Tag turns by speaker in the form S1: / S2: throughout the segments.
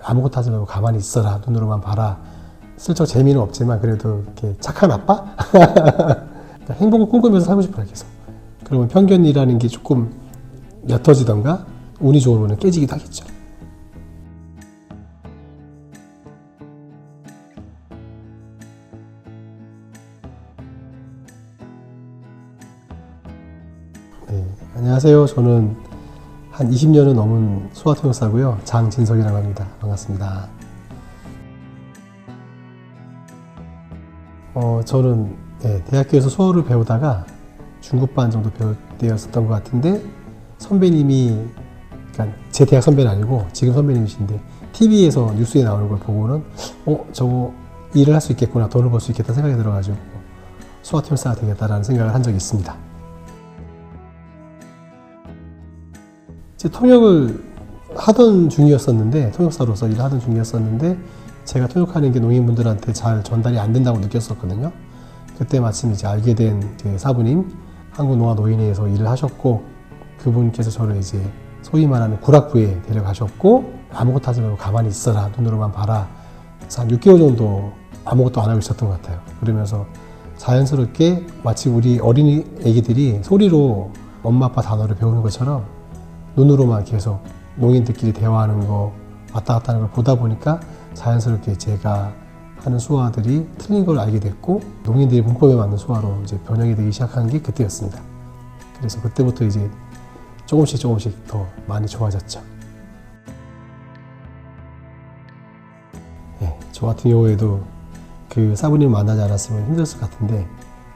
S1: 아무것도 하지 말고 가만히 있어라, 눈으로만 봐라. 슬쩍 재미는 없지만 그래도 이렇게 착한 아빠? 행복을 꿈꾸면서 살고 싶어요, 계속. 그러면 편견이라는 게 조금 옅어지던가 운이 좋으면 깨지기도 하겠죠. 네, 안녕하세요. 저는 한 20년은 넘은 수화통역사고요. 장진석이라고 합니다. 반갑습니다. 저는 대학교에서 수어를 배우다가 중급반 정도 배울 때였었던 것 같은데 선배님이, 그러니까 제 대학 선배는 아니고 지금 선배님이신데 TV에서 뉴스에 나오는 걸 보고는 저거 일을 할 수 있겠구나, 돈을 벌 수 있겠다 생각이 들어가지고 수화통역사가 되겠다라는 생각을 한 적이 있습니다. 제 통역을 하던 중이었었는데, 통역사로서 일을 하던 중이었었는데 제가 통역하는 게 농인분들한테 잘 전달이 안 된다고 느꼈었거든요. 그때 마침 이제 알게 된 사부님, 한국농아노인회에서 일을 하셨고, 그분께서 저를 이제 소위 말하는 구락부에 데려가셨고, 아무것도 하지 말고 가만히 있어라, 눈으로만 봐라. 그래서 한 6개월 정도 아무것도 안 하고 있었던 것 같아요. 그러면서 자연스럽게 마치 우리 어린이 애기들이 소리로 엄마 아빠 단어를 배우는 것처럼 눈으로만 계속 농인들끼리 대화하는 거, 왔다 갔다 하는 걸 보다 보니까 자연스럽게 제가 하는 수화들이 틀린 걸 알게 됐고, 농인들이 문법에 맞는 수화로 이제 변형이 되기 시작한 게 그때였습니다. 그래서 그때부터 이제 조금씩 더 많이 좋아졌죠. 저 같은 경우에도 그 사부님 만나지 않았으면 힘들었을 것 같은데,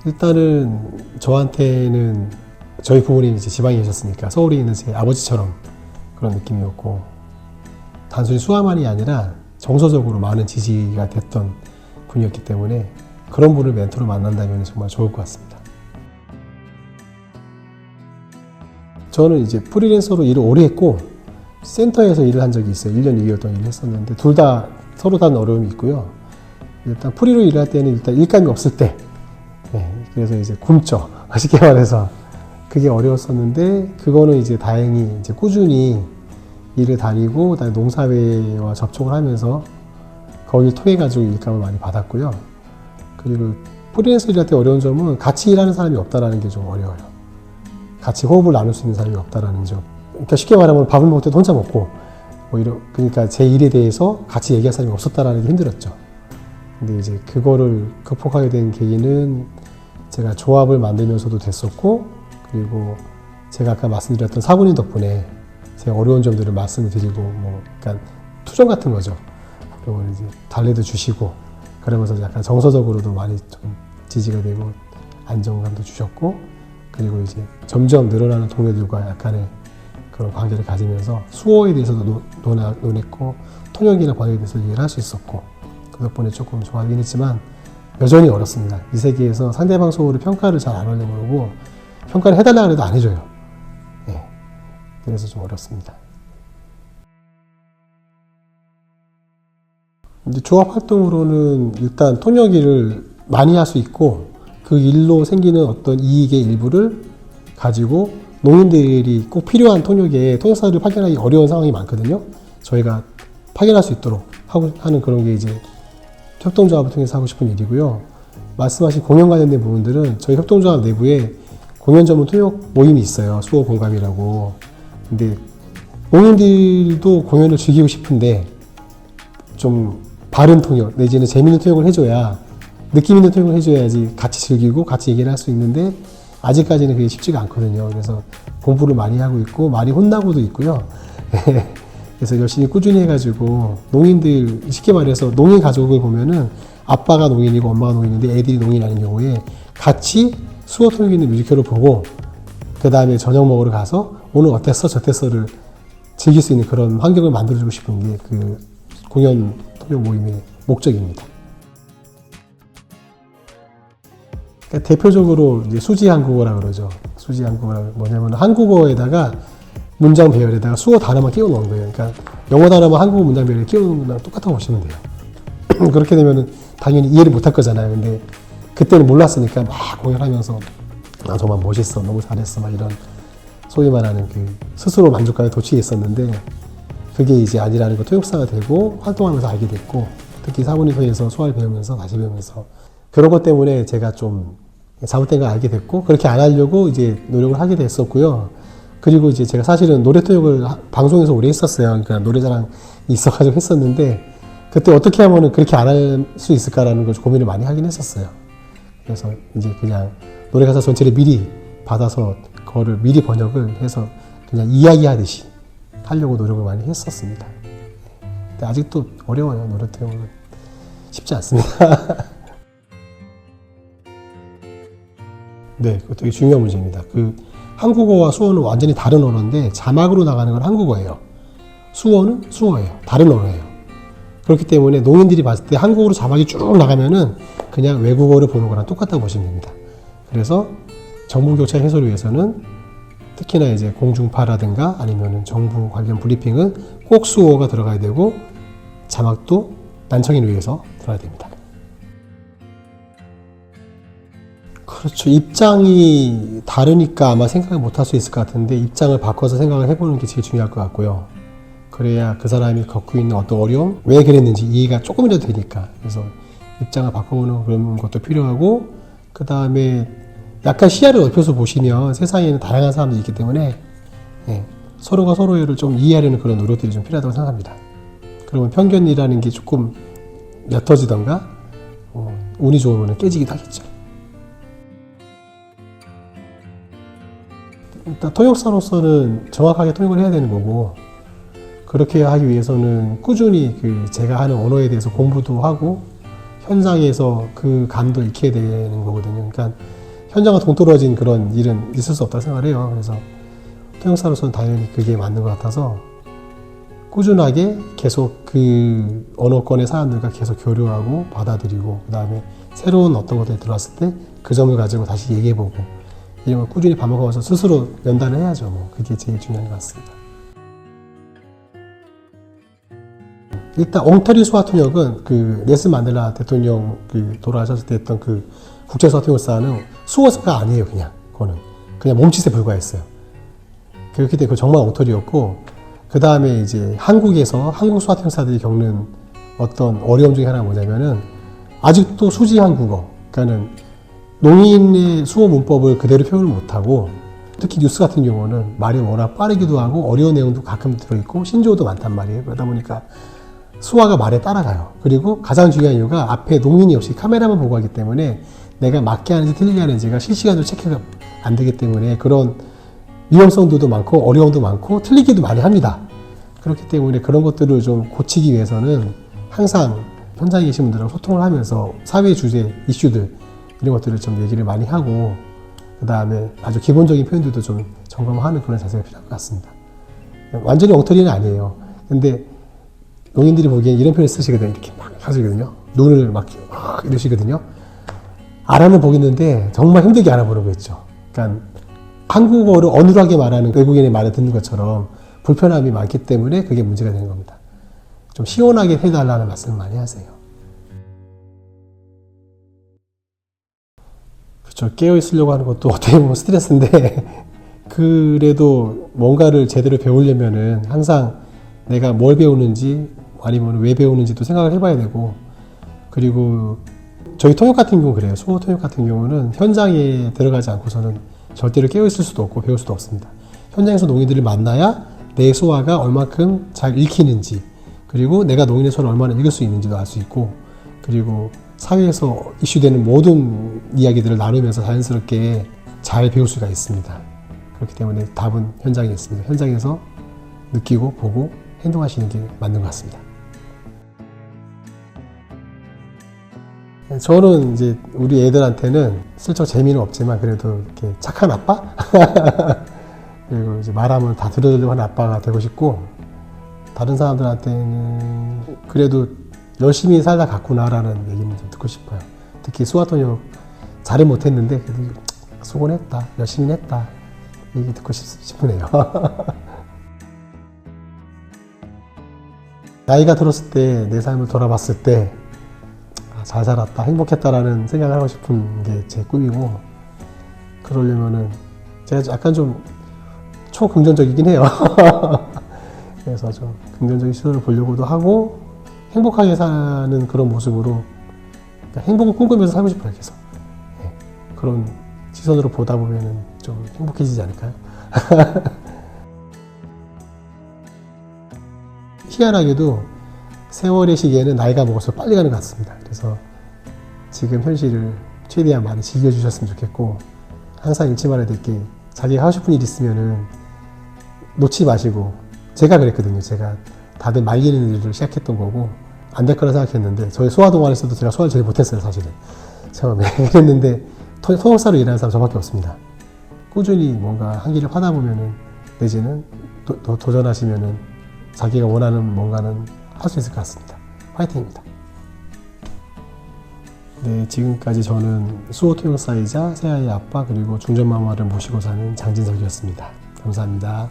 S1: 일단은 저한테는 저희 부모님이 이제 지방에 계셨으니까 서울에 있는 제 아버지처럼 그런 느낌이었고, 단순히 수화만이 아니라 정서적으로 많은 지지가 됐던 분이었기 때문에 그런 분을 멘토로 만난다면 정말 좋을 것 같습니다. 저는 이제 프리랜서로 일을 오래 했고 센터에서 일을 한 적이 있어요. 1년 2개월 동안 일을 했었는데 둘 다 서로 다른 어려움이 있고요. 일단 프리로 일할 때는 일단 일감이 없을 때, 그래서 이제 굶죠. 쉽게 말해서 그게 어려웠었는데, 그거는 이제 다행히 이제 꾸준히 일을 다니고 그다음에 농사회와 접촉을 하면서 거기를 통해 가지고 일감을 많이 받았고요. 그리고 프리랜서 일할 때 어려운 점은 같이 일하는 사람이 없다라는 게 좀 어려워요. 같이 호흡을 나눌 수 있는 사람이 없다라는 점. 그러니까 쉽게 말하면 밥을 먹을 때도 혼자 먹고, 그러니까 제 일에 대해서 같이 얘기할 사람이 없었다라는 게 힘들었죠. 근데 이제 그거를 극복하게 된 계기는 제가 조합을 만들면서도 됐었고, 그리고 제가 아까 말씀드렸던 사부님 덕분에 제 어려운 점들을 말씀을 드리고, 그러니까 투정 같은 거죠. 그리고 이제 달래도 주시고, 그러면서 약간 정서적으로도 많이 좀 지지가 되고 안정감도 주셨고, 그리고 이제 점점 늘어나는 동료들과 약간의 그런 관계를 가지면서 수어에 대해서도 논했고, 통역이나 번역에 대해서 얘기를 할 수 있었고, 그 덕분에 조금 좋아하긴 했지만 여전히 어렵습니다. 이 세계에서 상대방 수어를 평가를 잘 안 하려고 그러고, 평가를 해달라고 해도 안 해줘요. 그래서 좀 어렵습니다. 이제 조합 활동으로는 일단 통역 일을 많이 할 수 있고, 그 일로 생기는 어떤 이익의 일부를 가지고 농인들이 꼭 필요한 통역사를 파견하기 어려운 상황이 많거든요. 저희가 파견할 수 있도록 하는 그런 게 이제 협동조합을 통해서 하고 싶은 일이고요. 말씀하신 공연 관련된 부분들은 저희 협동조합 내부에 공연 전문 통역 모임이 있어요. 수어 공감이라고. 근데 농인들도 공연을 즐기고 싶은데 좀 바른 통역 내지는 재밌는 통역을 해줘야, 느낌 있는 통역을 해줘야지 같이 즐기고 같이 얘기를 할 수 있는데, 아직까지는 그게 쉽지가 않거든요. 그래서 공부를 많이 하고 있고 많이 혼나고도 있고요. 그래서 열심히 꾸준히 해가지고 농인들, 쉽게 말해서 농인 가족을 보면은 아빠가 농인이고 엄마가 농인인데 애들이 농인 아닌 경우에 같이 수어 통역 있는 뮤지컬을 보고 그 다음에 저녁 먹으러 가서 오늘 어땠어 저땠어를 즐길 수 있는 그런 환경을 만들어주고 싶은 게 그 공연 통역 모임의 목적입니다. 그러니까 대표적으로 이제 수지 한국어라 그러죠. 수지 한국어라 뭐냐면 한국어에다가 문장 배열에다가 수어 단어만 끼워 넣은 거예요. 그러니까 영어 단어만 한국어 문장 배열에 끼워 넣는 거랑 똑같다고 보시면 돼요. 그렇게 되면은 당연히 이해를 못 할 거잖아요. 근데 그때는 몰랐으니까 막 공연하면서 정말 멋있어, 너무 잘했어, 막 이런 소위 말하는 그 스스로 만족감에 도취했었는데, 그게 이제 아니라는 거 통역사가 되고 활동하면서 알게 됐고, 특히 사모님회에서 수화를 배우면서 다시 배우면서 그런 것 때문에 제가 좀 잘못된 걸 알게 됐고, 그렇게 안 하려고 이제 노력을 하게 됐었고요. 그리고 이제 제가 사실은 노래 통역을 방송에서 오래 했었어요. 그러니까 노래자랑 있어가지고 했었는데, 그때 어떻게 하면은 그렇게 안 할 수 있을까라는 걸 고민을 많이 하긴 했었어요. 그래서 이제 그냥 노래 가사 전체를 미리 받아서 그거를 미리 번역을 해서 그냥 이야기하듯이 하려고 노력을 많이 했었습니다. 근데 아직도 어려워요. 노래 통역은 쉽지 않습니다. 네, 그거 되게 중요한 문제입니다. 한국어와 수어는 완전히 다른 언어인데 자막으로 나가는 건 한국어예요. 수어는 수어예요. 다른 언어예요. 그렇기 때문에 농인들이 봤을 때 한국어로 자막이 쭉 나가면은 그냥 외국어를 보는 거랑 똑같다고 보시면 됩니다. 그래서 정보격차 해소를 위해서는 특히나 이제 공중파라든가 아니면은 정부 관련 브리핑은 꼭 수어가 들어가야 되고 자막도 난청인을 위해서 들어야 됩니다. 그렇죠. 입장이 다르니까 아마 생각을 못 할 수 있을 것 같은데 입장을 바꿔서 생각을 해보는 게 제일 중요할 것 같고요. 그래야 그 사람이 겪고 있는 어떤 어려움, 왜 그랬는지 이해가 조금이라도 되니까. 그래서 입장을 바꿔보는 그런 것도 필요하고, 그 다음에 약간 시야를 넓혀서 보시면 세상에는 다양한 사람들이 있기 때문에 서로가 서로를 좀 이해하려는 그런 노력들이 좀 필요하다고 생각합니다. 그러면 편견이라는 게 조금 옅어지던가 운이 좋으면 깨지기도 하겠죠. 일단 통역사로서는 정확하게 통역을 해야 되는 거고, 그렇게 하기 위해서는 꾸준히 제가 하는 언어에 대해서 공부도 하고 현장에서 그 감도 익혀야 되는 거거든요. 그러니까 현장과 동떨어진 그런 일은 있을 수 없다고 생각을 해요. 그래서 통역사로서는 당연히 그게 맞는 것 같아서 꾸준하게 계속 그 언어권의 사람들과 계속 교류하고 받아들이고, 그 다음에 새로운 어떤 것들이 들어왔을 때 그 점을 가지고 다시 얘기해보고, 이런 걸 꾸준히 반복하면서 스스로 연단을 해야죠. 그게 제일 중요한 것 같습니다. 일단 엉터리 수화 통역은 넬슨 만델라 대통령 돌아가셨을 때 했던 국제 수화 통역사는 수어가 아니에요. 그거는 그냥 몸짓에 불과했어요. 그렇기 때문에 정말 엉터리였고, 그 다음에 이제 한국에서 한국 수화 통역사들이 겪는 어떤 어려움 중에 하나가 뭐냐면은 아직도 수지 한국어, 그러니까는 농인의 수어 문법을 그대로 표현을 못하고, 특히 뉴스 같은 경우는 말이 워낙 빠르기도 하고 어려운 내용도 가끔 들어있고 신조어도 많단 말이에요. 그러다 보니까 수화가 말에 따라가요. 그리고 가장 중요한 이유가 앞에 농인이 없이 카메라만 보고 하기 때문에 내가 맞게 하는지 틀리게 하는지가 실시간으로 체크가 안 되기 때문에 그런 위험성도 많고 어려움도 많고 틀리기도 많이 합니다. 그렇기 때문에 그런 것들을 좀 고치기 위해서는 항상 현장에 계신 분들하고 소통을 하면서 사회 주제, 이슈들 이런 것들을 좀 얘기를 많이 하고, 그 다음에 아주 기본적인 표현들도 좀 점검하는 그런 자세가 필요할 것 같습니다. 완전히 엉터리는 아니에요. 근데 농인들이 보기엔 이런 표현을 쓰시거든요. 이렇게 막 하시거든요. 눈을 막 이러시거든요. 알아는 보겠는데 정말 힘들게 알아보는 거 있죠. 그러니까 한국어를 어눌하게 말하는 외국인의 말을 듣는 것처럼 불편함이 많기 때문에 그게 문제가 되는 겁니다. 좀 시원하게 해달라는 말씀을 많이 하세요. 그렇죠. 깨어있으려고 하는 것도 어떻게 보면 스트레스인데 그래도 뭔가를 제대로 배우려면은 항상 내가 뭘 배우는지 아니면 왜 배우는지도 생각을 해봐야 되고, 그리고 저희 통역 같은 경우 그래요. 수어 통역 같은 경우는 현장에 들어가지 않고서는 절대로 깨어있을 수도 없고 배울 수도 없습니다. 현장에서 농인들을 만나야 내 수화가 얼마큼 잘 읽히는지, 그리고 내가 농인의 수화를 얼마나 읽을 수 있는지도 알 수 있고, 그리고 사회에서 이슈되는 모든 이야기들을 나누면서 자연스럽게 잘 배울 수가 있습니다. 그렇기 때문에 답은 현장에 있습니다. 현장에서 느끼고 보고 행동하시는 게 맞는 것 같습니다. 저는 이제 우리 애들한테는 슬쩍 재미는 없지만 그래도 이렇게 착한 아빠? 그리고 이제 말하면 다 들어주려고 하는 아빠가 되고 싶고, 다른 사람들한테는 그래도 열심히 살다 갔구나라는 얘기는 좀 듣고 싶어요. 특히 수화통역 잘은 못했는데 그래도 수고는 했다, 열심히 했다, 얘기 듣고 싶으네요. 나이가 들었을 때 내 삶을 돌아봤을 때 잘 살았다, 행복했다라는 생각을 하고 싶은 게 제 꿈이고, 그러려면은 제가 약간 좀 초긍정적이긴 해요. 그래서 좀 긍정적인 시선을 보려고도 하고 행복하게 사는 그런 모습으로 그러니까 행복을 꿈꾸면서 살고 싶어요. 계속 그런 시선으로 보다 보면은 좀 행복해지지 않을까요? 희한하게도 세월의 시계는 나이가 먹을수록 빨리 가는 것 같습니다. 그래서 지금 현실을 최대한 많이 즐겨주셨으면 좋겠고 항상 잊지 말아야 될 게 자기가 하고 싶은 일 있으면은 놓지 마시고 제가 그랬거든요. 제가 다들 말리는 일을 시작했던 거고 안 될 거라 생각했는데 저희 소아 동아리에서도 제가 소아를 제일 못했어요. 사실은 처음에 그랬는데 통역사로 일하는 사람 저밖에 없습니다. 꾸준히 뭔가 한 길을 하다 보면은 내지는 도전하시면은 자기가 원하는 뭔가는 할 수 있을 것 같습니다. 화이팅입니다. 네, 지금까지 저는 수호 통역사이자 새아이 아빠 그리고 중전마마를 모시고 사는 장진석이었습니다. 감사합니다.